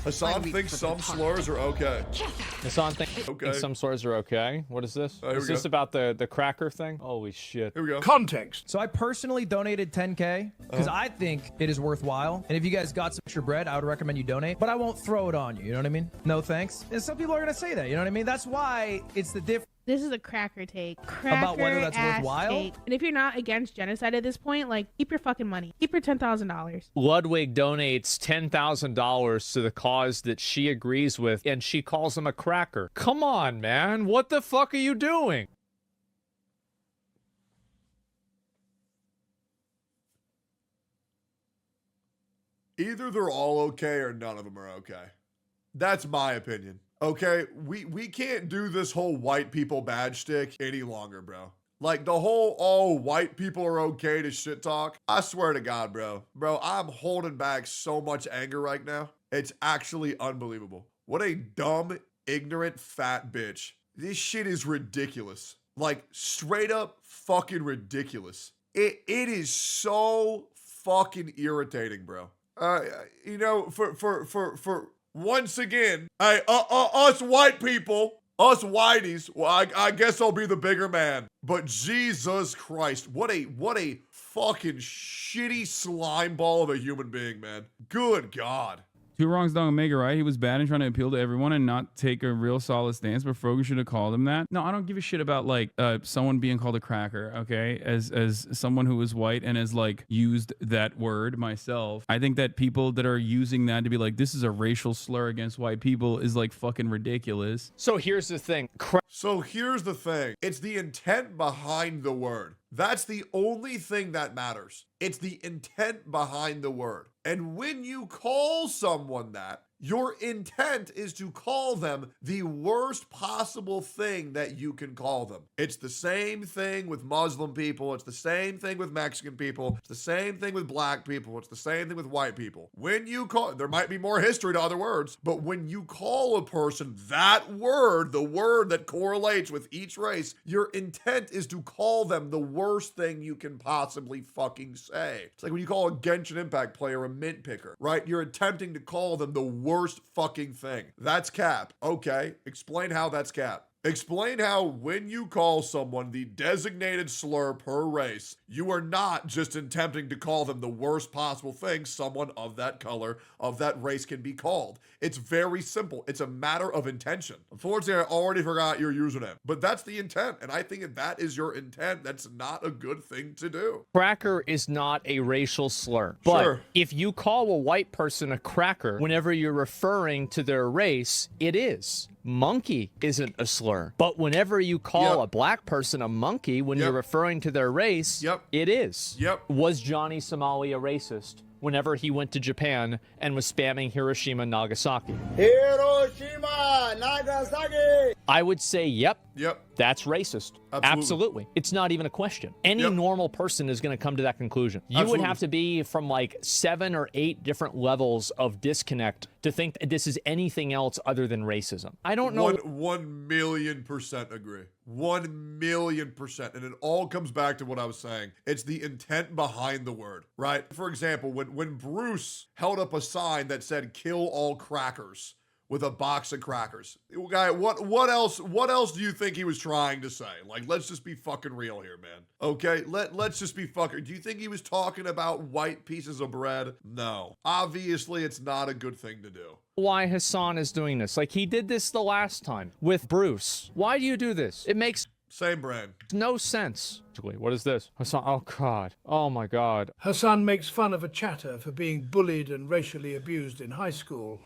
Hassan thinks some slurs are okay. Hassan thinks some slurs are okay. What is this? Is this about the cracker thing? Holy shit. Here we go. Context. So I personally donated 10K because I think it is worthwhile. And if you guys got some extra bread, I would recommend you donate. But I won't throw it on you. You know what I mean? No thanks. And some people are going to say that. You know what I mean? That's why it's the difference. This is a cracker take. About whether that's worthwhile? Take. And if you're not against genocide at this point, like, keep your fucking money. Keep your $10,000. Ludwig donates $10,000 to the cause that she agrees with, and she calls him a cracker. Come on, man. What the fuck are you doing? Either they're all okay or none of them are okay. That's my opinion. Okay, we can't do this whole white people bad shtick any longer, bro. Like the whole, oh, white people are okay to shit talk. I swear to God, bro. Bro, I'm holding back so much anger right now. It's actually unbelievable. What a dumb, ignorant, fat bitch. This shit is ridiculous. Like straight up fucking ridiculous. It is so fucking irritating, bro. You know, for once again, hey, us white people, us whiteys, well, I guess I'll be the bigger man. But Jesus Christ, what a fucking shitty slime ball of a human being, man. Good God. Two wrongs don't make a right. He was bad and trying to appeal to everyone and not take a real solid stance, but Frogan should have called him that. No, I don't give a shit about like someone being called a cracker, okay? As someone who is white and has like used that word myself, I think that people that are using that to be like, this is a racial slur against white people is like fucking ridiculous. So here's the thing. It's the intent behind the word. That's the only thing that matters. It's the intent behind the word. And when you call someone that, your intent is to call them the worst possible thing that you can call them. It's the same thing with Muslim people. It's the same thing with Mexican people. It's the same thing with black people. It's the same thing with white people. When you call, there might be more history to other words, but when you call a person that word, the word that correlates with each race, your intent is to call them the worst thing you can possibly fucking say. It's like when you call a Genshin Impact player a mint picker, right? You're attempting to call them the worst fucking thing. That's cap. Okay, explain how that's cap. Explain how when you call someone the designated slur per race, you are not just attempting to call them the worst possible thing someone of that color, of that race can be called. It's very simple. It's a matter of intention. Unfortunately, I already forgot your username, but that's the intent. And I think if that is your intent, that's not a good thing to do. Cracker is not a racial slur. But if you call a white person a cracker whenever you're referring to their race, it is. Monkey isn't a slur. But whenever you call a black person a monkey when you're referring to their race, it is. Was Johnny Somali a racist whenever he went to Japan and was spamming Hiroshima and Nagasaki? Hiroshima, Nagasaki! I would say, yep. That's racist. Absolutely. It's not even a question. Any normal person is going to come to that conclusion. You would have to be from like 7 or 8 different levels of disconnect to think that this is anything else other than racism. I don't know. 1,000,000% agree. 1,000,000%. And it all comes back to what I was saying. It's the intent behind the word, right? For example, when Bruce held up a sign that said "kill all crackers" with a box of crackers, guy, what else do you think he was trying to say? Like, let's just be fucking real here, man. Okay, let's just be fucking. Do you think he was talking about white pieces of bread? No. Obviously, it's not a good thing to do. Why Hassan is doing this. Like, he did this the last time with Bruce. Why do you do this? It makes same brand. No sense. What is this? Hassan, oh God. Oh my God. Hassan makes fun of a chatter for being bullied and racially abused in high school.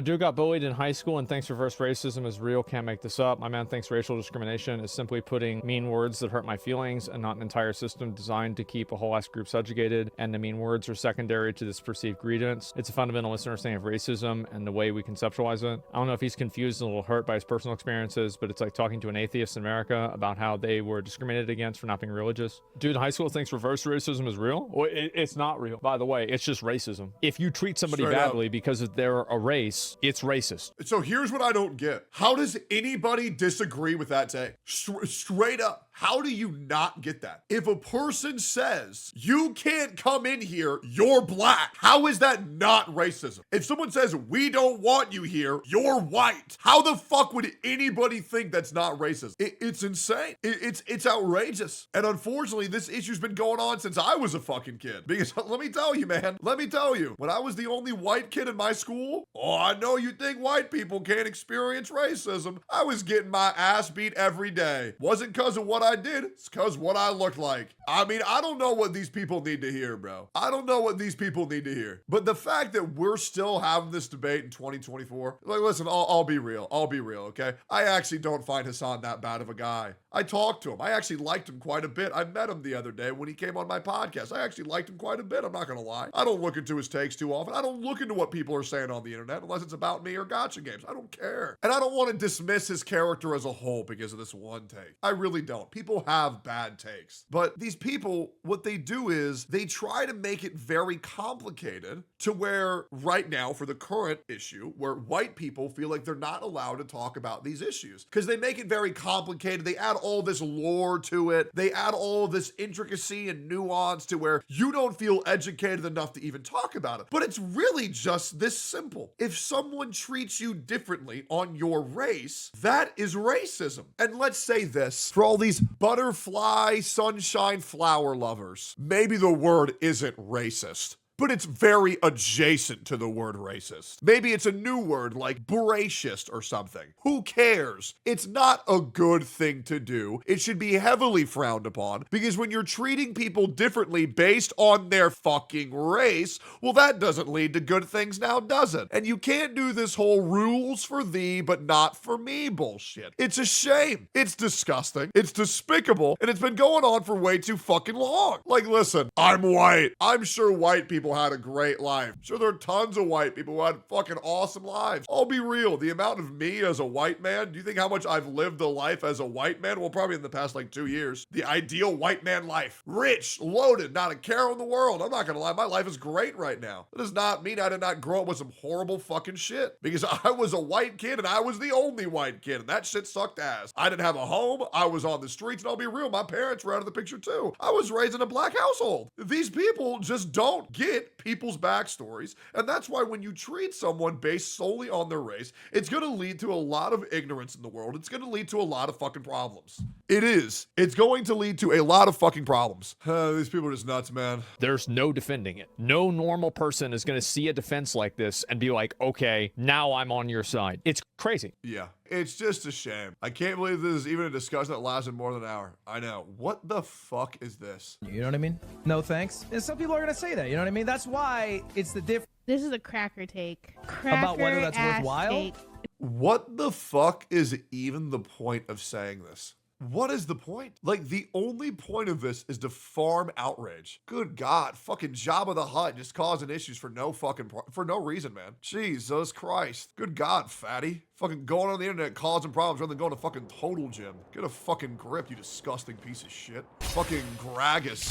Dude got bullied in high school and thinks reverse racism is real. Can't make this up. My man thinks racial discrimination is simply putting mean words that hurt my feelings and not an entire system designed to keep a whole ass group subjugated, and the mean words are secondary to this perceived grievance. It's a fundamental misunderstanding of racism and the way we conceptualize it. I don't know if he's confused and a little hurt by his personal experiences, but it's like talking to an atheist in America about how they were discriminated against for not being religious. Dude in high school thinks reverse racism is real? Well, it's not real. By the way, it's just racism. If you treat somebody badly because they're a race, it's racist. So here's what I don't get. How does anybody disagree with that take? Straight up. How do you not get that? If a person says, you can't come in here, you're black, how is that not racism? If someone says, we don't want you here, you're white, how the fuck would anybody think that's not racism? It's insane. It's outrageous. And unfortunately, this issue's been going on since I was a fucking kid. Because let me tell you, man, when I was the only white kid in my school, oh, I know you think white people can't experience racism. I was getting my ass beat every day. Wasn't because of what I did, it's because what I looked like. I mean, I don't know what these people need to hear, bro. I don't know what these people need to hear. But the fact that we're still having this debate in 2024, like, listen, I'll be real, okay? I actually don't find Hassan that bad of a guy. I talked to him. I actually liked him quite a bit. I met him the other day when he came on my podcast. I actually liked him quite a bit. I'm not gonna lie. I don't look into his takes too often. I don't look into what people are saying on the internet unless it's about me or gotcha games. I don't care. And I don't want to dismiss his character as a whole because of this one take. I really don't. People have bad takes. But these people, what they do is they try to make it very complicated to where right now for the current issue where white people feel like they're not allowed to talk about these issues because they make it very complicated. They add all this lore to it. They add all this intricacy and nuance to where you don't feel educated enough to even talk about it. But it's really just this simple. If someone treats you differently on your race, that is racism. And let's say this, for all these butterfly, sunshine, flower lovers, maybe the word isn't racist, but it's very adjacent to the word racist. Maybe it's a new word like boracist or something. Who cares? It's not a good thing to do. It should be heavily frowned upon because when you're treating people differently based on their fucking race, well, that doesn't lead to good things now, does it? And you can't do this whole rules for thee but not for me bullshit. It's a shame. It's disgusting. It's despicable. And it's been going on for way too fucking long. Like, listen, I'm white. I'm sure white people had a great life. Sure, there are tons of white people who had fucking awesome lives. I'll be real. The amount of me as a white man, do you think how much I've lived a life as a white man? Well, probably in the past like 2 years. The ideal white man life. Rich, loaded, not a care in the world. I'm not gonna lie, my life is great right now. That does not mean I did not grow up with some horrible fucking shit. Because I was a white kid and I was the only white kid and that shit sucked ass. I didn't have a home. I was on the streets and I'll be real, my parents were out of the picture too. I was raised in a black household. These people just don't get people's backstories, and that's why when you treat someone based solely on their race, it's going to lead to a lot of ignorance in the world. It's going to lead to a lot of fucking problems. It is. It's going to lead to a lot of fucking problems. These people are just nuts, man. There's no defending it. No normal person is going to see a defense like this and be like, okay, now I'm on your side. It's crazy. Yeah. It's just a shame. I can't believe this is even a discussion that lasted more than an hour. I know. What the fuck is this? You know what I mean? No thanks. And some people are going to say that, you know what I mean? That's why it's the difference. This is a cracker take. About whether that's Cracker-ass worthwhile? take. What the fuck is even the point of saying this? What is the point? Like, the only point of this is to farm outrage. Good God, fucking Jabba the Hutt just causing issues for no fucking, for no reason, man. Jesus Christ. Good God, fatty. Fucking going on the internet causing problems rather than going to fucking Total Gym. Get a fucking grip, you disgusting piece of shit. Fucking Gragas.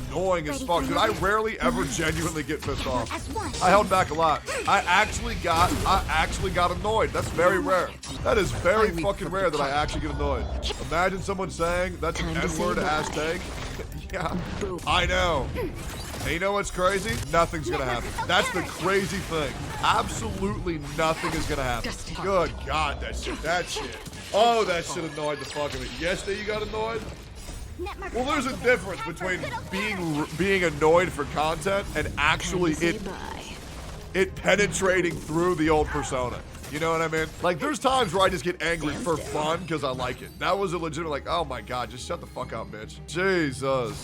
Annoying as fuck. Dude, I rarely ever genuinely get pissed off. I held back a lot. I actually got annoyed. That's very rare. That is very fucking rare that I actually get annoyed. Imagine someone saying that's an N-word hashtag. Yeah, I know. And you know what's crazy? Nothing's gonna happen. That's the crazy thing. Absolutely nothing is gonna happen. Good God, that shit. Oh, that shit annoyed the fuck out of me. Yesterday you got annoyed? Well, there's a difference between being annoyed for content and actually it penetrating through the old persona. You know what I mean? Like, there's times where I just get angry for fun because I like it. That was a legitimate, like, oh my God, just shut the fuck up, bitch. Jesus.